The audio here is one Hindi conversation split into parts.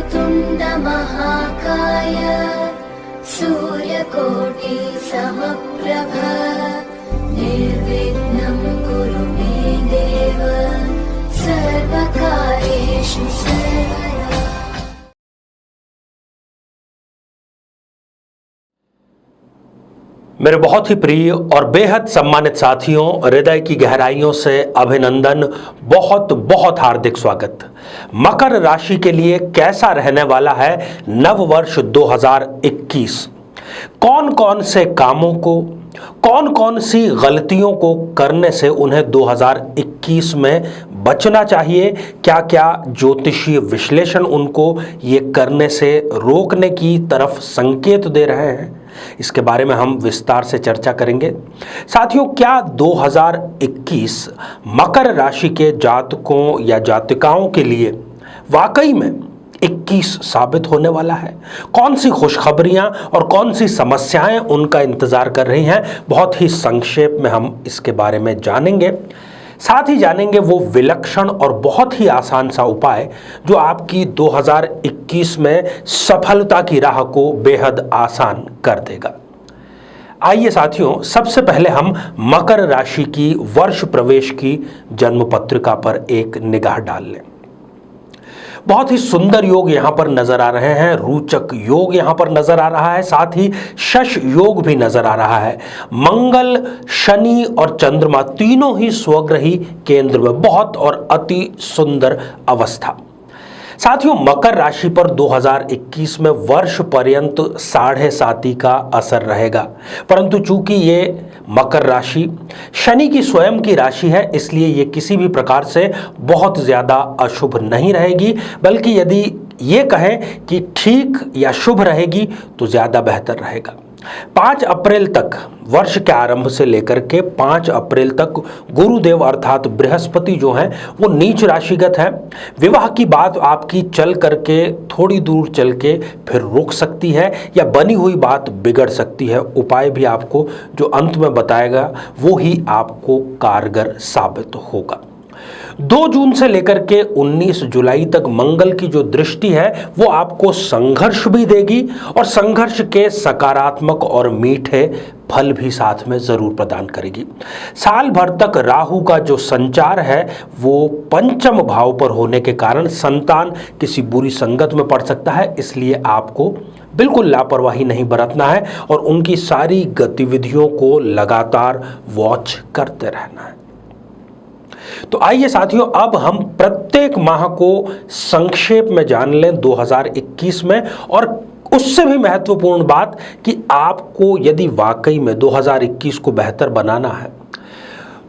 वक्रतुण्ड महाकाय सूर्यकोटि समप्रभ निर्विघ्नं कुरु मे देव सर्वकार्येषु सर्वदा। मेरे बहुत ही प्रिय और बेहद सम्मानित साथियों, हृदय की गहराइयों से अभिनंदन, बहुत बहुत हार्दिक स्वागत। मकर राशि के लिए कैसा रहने वाला है नव वर्ष 2021? कौन कौन से कामों को, कौन कौन सी गलतियों को करने से उन्हें 2021 में बचना चाहिए? क्या क्या ज्योतिषीय विश्लेषण उनको ये करने से रोकने की तरफ संकेत दे रहे हैं, इसके बारे में हम विस्तार से चर्चा करेंगे। साथियों, क्या 2021 मकर राशि के जातकों या जातिकाओं के लिए वाकई में 21 साबित होने वाला है? कौन सी खुशखबरियां और कौन सी समस्याएं उनका इंतजार कर रही हैं, बहुत ही संक्षेप में हम इसके बारे में जानेंगे। साथ ही जानेंगे वो विलक्षण और बहुत ही आसान सा उपाय जो आपकी 2021 में सफलता की राह को बेहद आसान कर देगा। आइए साथियों, सबसे पहले हम मकर राशि की वर्ष प्रवेश की जन्म पत्रिका पर एक निगाह डाल लें। बहुत ही सुंदर योग यहां पर नजर आ रहे हैं, रोचक योग यहां पर नजर आ रहा है, साथ ही शश योग भी नजर आ रहा है। मंगल, शनि और चंद्रमा तीनों ही स्वग्रही केंद्र में, बहुत और अति सुंदर अवस्था। साथियों, मकर राशि पर 2021 में वर्ष पर्यंत 7.5 का असर रहेगा, परंतु चूंकि ये मकर राशि शनि की स्वयं की राशि है, इसलिए ये किसी भी प्रकार से बहुत ज्यादा अशुभ नहीं रहेगी, बल्कि यदि ये कहें कि ठीक या शुभ रहेगी तो ज्यादा बेहतर रहेगा। 5 अप्रैल तक, वर्ष के आरंभ से लेकर के 5 अप्रैल तक गुरुदेव अर्थात बृहस्पति जो हैं वो नीच राशिगत है। विवाह की बात आपकी चल करके थोड़ी दूर चल के फिर रुक सकती है या बनी हुई बात बिगड़ सकती है। उपाय भी आपको जो अंत में बताएगा वो ही आपको कारगर साबित होगा। 2 जून से लेकर के 19 जुलाई तक मंगल की जो दृष्टि है वो आपको संघर्ष भी देगी और संघर्ष के सकारात्मक और मीठे फल भी साथ में जरूर प्रदान करेगी। साल भर तक राहु का जो संचार है वो पंचम भाव पर होने के कारण संतान किसी बुरी संगत में पड़ सकता है, इसलिए आपको बिल्कुल लापरवाही नहीं बरतना है और उनकी सारी गतिविधियों को लगातार वॉच करते रहना है। तो आइए साथियों, अब हम प्रत्येक माह को संक्षेप में जान लें 2021 में, और उससे भी महत्वपूर्ण बात कि आपको यदि वाकई में 2021 को बेहतर बनाना है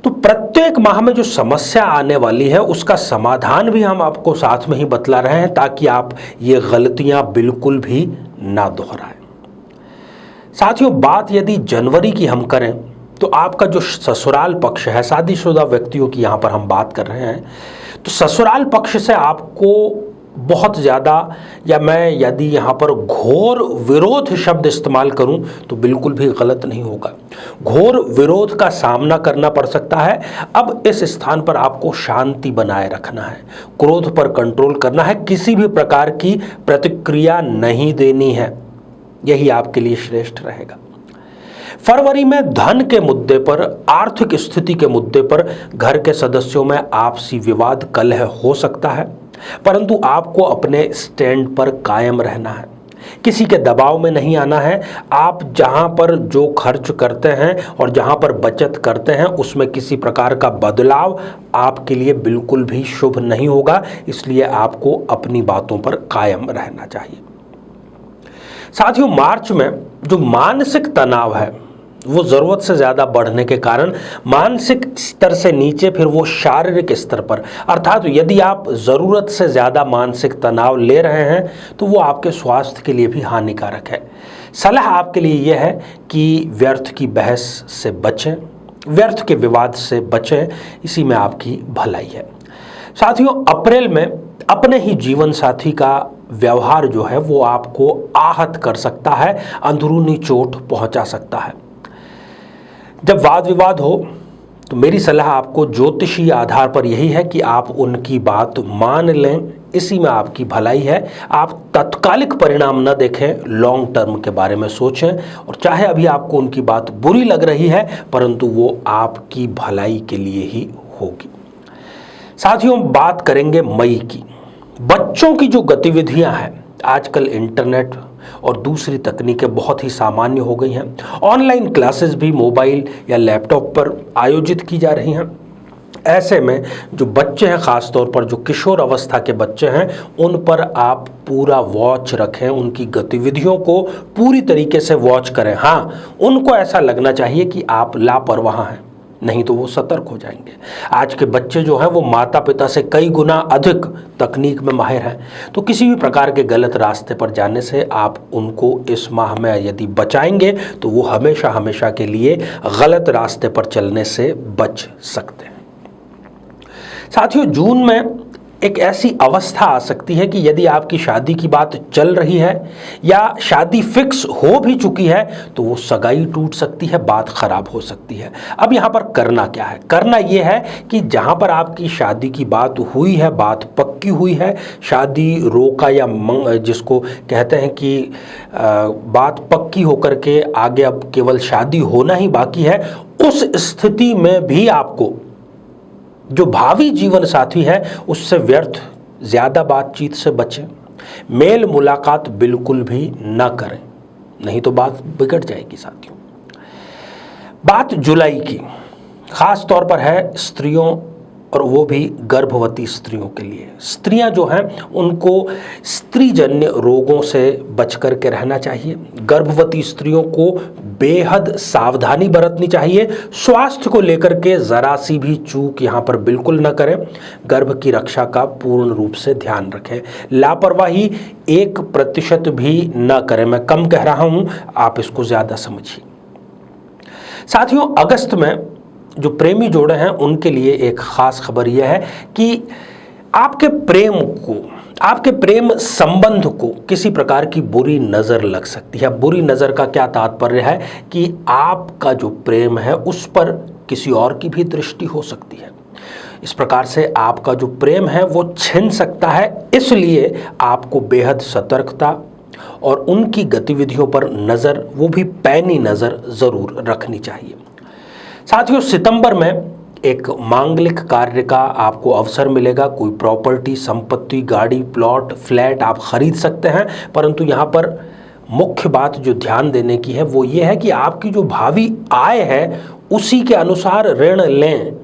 तो प्रत्येक माह में जो समस्या आने वाली है उसका समाधान भी हम आपको साथ में ही बतला रहे हैं, ताकि आप ये गलतियां बिल्कुल भी ना दोहराएं। साथियों, बात यदि जनवरी की हम करें तो आपका जो ससुराल पक्ष है, शादीशुदा व्यक्तियों की यहाँ पर हम बात कर रहे हैं, तो ससुराल पक्ष से आपको बहुत ज़्यादा, या मैं यदि यहाँ पर घोर विरोध शब्द इस्तेमाल करूँ तो बिल्कुल भी गलत नहीं होगा, घोर विरोध का सामना करना पड़ सकता है। अब इस स्थान पर आपको शांति बनाए रखना है, क्रोध पर कंट्रोल करना है, किसी भी प्रकार की प्रतिक्रिया नहीं देनी है, यही आपके लिए श्रेष्ठ रहेगा। फरवरी में धन के मुद्दे पर, आर्थिक स्थिति के मुद्दे पर घर के सदस्यों में आपसी विवाद कलह हो सकता है, परंतु आपको अपने स्टैंड पर कायम रहना है, किसी के दबाव में नहीं आना है। आप जहां पर जो खर्च करते हैं और जहां पर बचत करते हैं उसमें किसी प्रकार का बदलाव आपके लिए बिल्कुल भी शुभ नहीं होगा, इसलिए आपको अपनी बातों पर कायम रहना चाहिए। साथियों, मार्च में जो मानसिक तनाव है वो ज़रूरत से ज़्यादा बढ़ने के कारण मानसिक स्तर से नीचे फिर वो शारीरिक स्तर पर, अर्थात यदि आप ज़रूरत से ज़्यादा मानसिक तनाव ले रहे हैं तो वो आपके स्वास्थ्य के लिए भी हानिकारक है। सलाह आपके लिए यह है कि व्यर्थ की बहस से बचें, व्यर्थ के विवाद से बचें, इसी में आपकी भलाई है। साथियों, अप्रैल में अपने ही जीवन साथी का व्यवहार जो है वो आपको आहत कर सकता है, अंदरूनी चोट पहुंचा सकता है। जब वाद विवाद हो तो मेरी सलाह आपको ज्योतिषीय आधार पर यही है कि आप उनकी बात मान लें, इसी में आपकी भलाई है। आप तत्कालिक परिणाम न देखें, लॉन्ग टर्म के बारे में सोचें, और चाहे अभी आपको उनकी बात बुरी लग रही है परंतु वो आपकी भलाई के लिए ही होगी। साथियों, बात करेंगे मई की। बच्चों की जो गतिविधियां हैं, आजकल इंटरनेट और दूसरी तकनीकें बहुत ही सामान्य हो गई हैं। ऑनलाइन क्लासेस भी मोबाइल या लैपटॉप पर आयोजित की जा रही हैं। ऐसे में जो बच्चे हैं, ख़ास तौर पर जो किशोर अवस्था के बच्चे हैं, उन पर आप पूरा वॉच रखें, उनकी गतिविधियों को पूरी तरीके से वॉच करें। हाँ, उनको ऐसा लगना चाहिए कि आप लापरवाह हैं, नहीं तो वो सतर्क हो जाएंगे। आज के बच्चे जो हैं वो माता पिता से कई गुना अधिक तकनीक में माहिर हैं, तो किसी भी प्रकार के गलत रास्ते पर जाने से आप उनको इस माह में यदि बचाएंगे तो वो हमेशा हमेशा के लिए गलत रास्ते पर चलने से बच सकते हैं। साथियों, जून में एक ऐसी अवस्था आ सकती है कि यदि आपकी शादी की बात चल रही है या शादी फिक्स हो भी चुकी है तो वो सगाई टूट सकती है, बात खराब हो सकती है। अब यहाँ पर करना क्या है? करना ये है कि जहाँ पर आपकी शादी की बात हुई है, बात पक्की हुई है, शादी रोका या जिसको कहते हैं कि बात पक्की होकर के आगे अब केवल शादी होना ही बाकी है, उस स्थिति में भी आपको जो भावी जीवन साथी है उससे व्यर्थ ज़्यादा बातचीत से बचें। मेल मुलाकात बिल्कुल भी ना करें, नहीं तो बात बिगड़ जाएगी। साथियों, बात जुलाई की खास तौर पर है स्त्रियों, और वो भी गर्भवती स्त्रियों के लिए। स्त्रियां जो हैं उनको स्त्रीजन्य रोगों से बच कर के रहना चाहिए। गर्भवती स्त्रियों को बेहद सावधानी बरतनी चाहिए। स्वास्थ्य को लेकर के ज़रा सी भी चूक यहाँ पर बिल्कुल न करें। गर्भ की रक्षा का पूर्ण रूप से ध्यान रखें। लापरवाही 1% भी न करें। मैं कम कह रहा हूँ, आप इसको ज़्यादा समझिए। साथियों, अगस्त में जो प्रेमी जोड़े हैं उनके लिए एक खास खबर यह है कि आपके प्रेम संबंध को किसी प्रकार की बुरी नज़र लग सकती है। बुरी नज़र का क्या तात्पर्य है कि आपका जो प्रेम है उस पर किसी और की भी दृष्टि हो सकती है। इस प्रकार से आपका जो प्रेम है वो छिन सकता है, इसलिए आपको बेहद सतर्कता और उनकी गतिविधियों पर नज़र, वो भी पैनी नज़र ज़रूर रखनी चाहिए। साथियों, सितंबर में एक मांगलिक कार्य का आपको अवसर मिलेगा। कोई प्रॉपर्टी, संपत्ति, गाड़ी, प्लॉट, फ्लैट आप खरीद सकते हैं, परंतु यहाँ पर मुख्य बात जो ध्यान देने की है वो ये है कि आपकी जो भावी आय है उसी के अनुसार ऋण लें।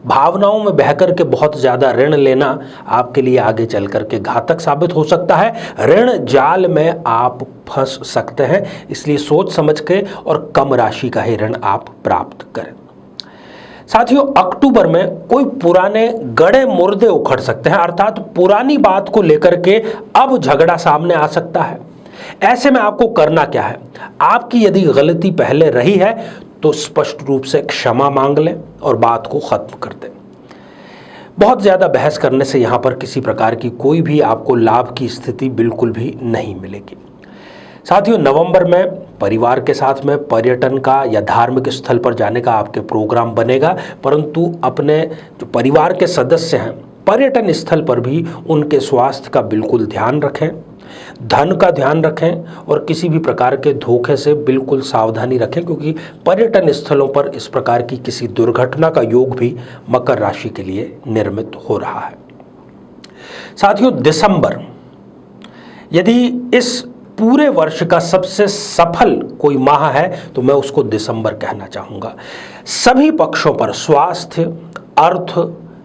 भावनाओं में बहकर के बहुत ज़्यादा ऋण लेना आपके लिए आगे चल कर के घातक साबित हो सकता है। ऋण जाल में आप फंस सकते हैं, इसलिए सोच समझ के और कम राशि का ही ऋण आप प्राप्त करें। साथियों, अक्टूबर में कोई पुराने गड़े मुर्दे उखड़ सकते हैं, अर्थात पुरानी बात को लेकर के अब झगड़ा सामने आ सकता है। ऐसे में आपको करना क्या है? आपकी यदि गलती पहले रही है तो स्पष्ट रूप से क्षमा मांग लें और बात को खत्म कर दें। बहुत ज़्यादा बहस करने से यहाँ पर किसी प्रकार की कोई भी आपको लाभ की स्थिति बिल्कुल भी नहीं मिलेगी। साथियों, नवंबर में परिवार के साथ में पर्यटन का या धार्मिक स्थल पर जाने का आपके प्रोग्राम बनेगा, परंतु अपने जो परिवार के सदस्य हैं पर्यटन स्थल पर भी उनके स्वास्थ्य का बिल्कुल ध्यान रखें, धन का ध्यान रखें और किसी भी प्रकार के धोखे से बिल्कुल सावधानी रखें, क्योंकि पर्यटन स्थलों पर इस प्रकार की किसी दुर्घटना का योग भी मकर राशि के लिए निर्मित हो रहा है। साथियों, दिसंबर, यदि इस पूरे वर्ष का सबसे सफल कोई माह है तो मैं उसको दिसंबर कहना चाहूँगा। सभी पक्षों पर, स्वास्थ्य, अर्थ,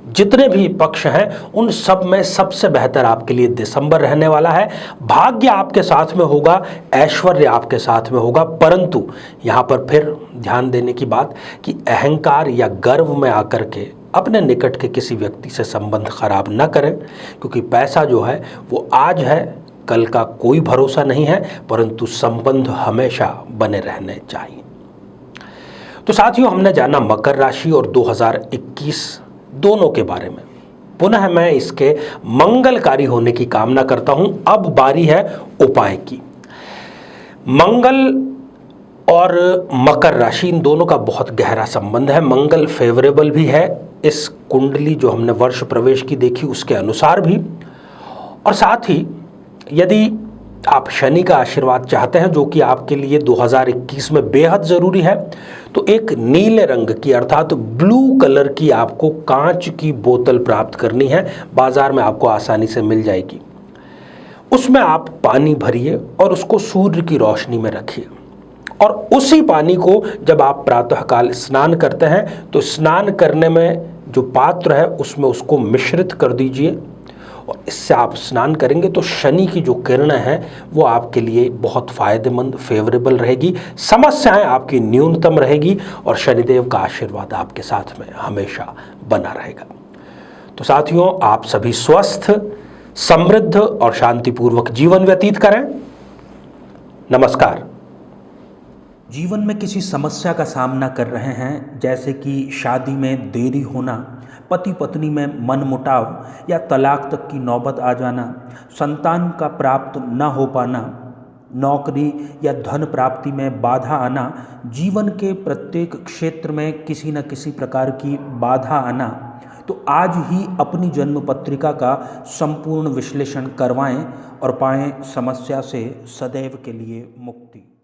जितने भी पक्ष हैं उन सब में सबसे बेहतर आपके लिए दिसंबर रहने वाला है। भाग्य आपके साथ में होगा, ऐश्वर्य आपके साथ में होगा, परंतु यहाँ पर फिर ध्यान देने की बात कि अहंकार या गर्व में आकर के अपने निकट के किसी व्यक्ति से संबंध खराब न करें, क्योंकि पैसा जो है वो आज है, कल का कोई भरोसा नहीं है, परंतु संबंध हमेशा बने रहने चाहिए। तो साथियों, हमने जाना मकर राशि और 2021 दोनों के बारे में। पुनः मैं इसके मंगलकारी होने की कामना करता हूं। अब बारी है उपाय की। मंगल और मकर राशि, इन दोनों का बहुत गहरा संबंध है। मंगल फेवरेबल भी है इस कुंडली जो हमने वर्ष प्रवेश की देखी उसके अनुसार भी, और साथ ही यदि आप शनि का आशीर्वाद चाहते हैं जो कि आपके लिए 2021 में बेहद ज़रूरी है, तो एक नीले रंग की अर्थात ब्लू कलर की आपको कांच की बोतल प्राप्त करनी है। बाजार में आपको आसानी से मिल जाएगी। उसमें आप पानी भरिए और उसको सूर्य की रोशनी में रखिए, और उसी पानी को जब आप प्रातःकाल स्नान करते हैं तो स्नान करने में जो पात्र है उसमें उसको मिश्रित कर दीजिए, और इससे आप स्नान करेंगे तो शनि की जो किरणें हैं वो आपके लिए बहुत फ़ायदेमंद फेवरेबल रहेगी, समस्याएं आपकी न्यूनतम रहेगी, और शनिदेव का आशीर्वाद आपके साथ में हमेशा बना रहेगा। तो साथियों, आप सभी स्वस्थ, समृद्ध और शांतिपूर्वक जीवन व्यतीत करें। नमस्कार। जीवन में किसी समस्या का सामना कर रहे हैं, जैसे कि शादी में देरी होना, पति पत्नी में मनमुटाव या तलाक तक की नौबत आ जाना, संतान का प्राप्त न हो पाना, नौकरी या धन प्राप्ति में बाधा आना, जीवन के प्रत्येक क्षेत्र में किसी न किसी प्रकार की बाधा आना, तो आज ही अपनी जन्म पत्रिका का संपूर्ण विश्लेषण करवाएं और पाएं समस्या से सदैव के लिए मुक्ति।